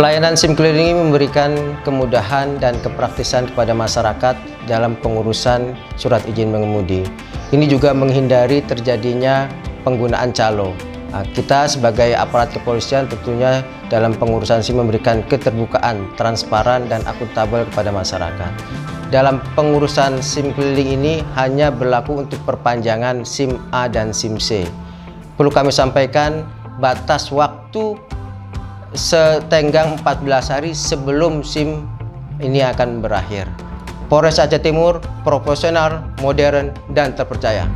Pelayanan SIM keliling ini memberikan kemudahan dan kepraktisan kepada masyarakat dalam pengurusan surat izin mengemudi. Ini juga menghindari terjadinya penggunaan calo. Kita sebagai aparat kepolisian tentunya dalam pengurusan SIM memberikan keterbukaan, transparan, dan akuntabel kepada masyarakat. Dalam pengurusan SIM keliling ini hanya berlaku untuk perpanjangan SIM A dan SIM C. Perlu kami sampaikan, batas waktu setenggang 14 hari sebelum SIM ini akan berakhir. Polres Aceh Timur profesional, modern, dan terpercaya.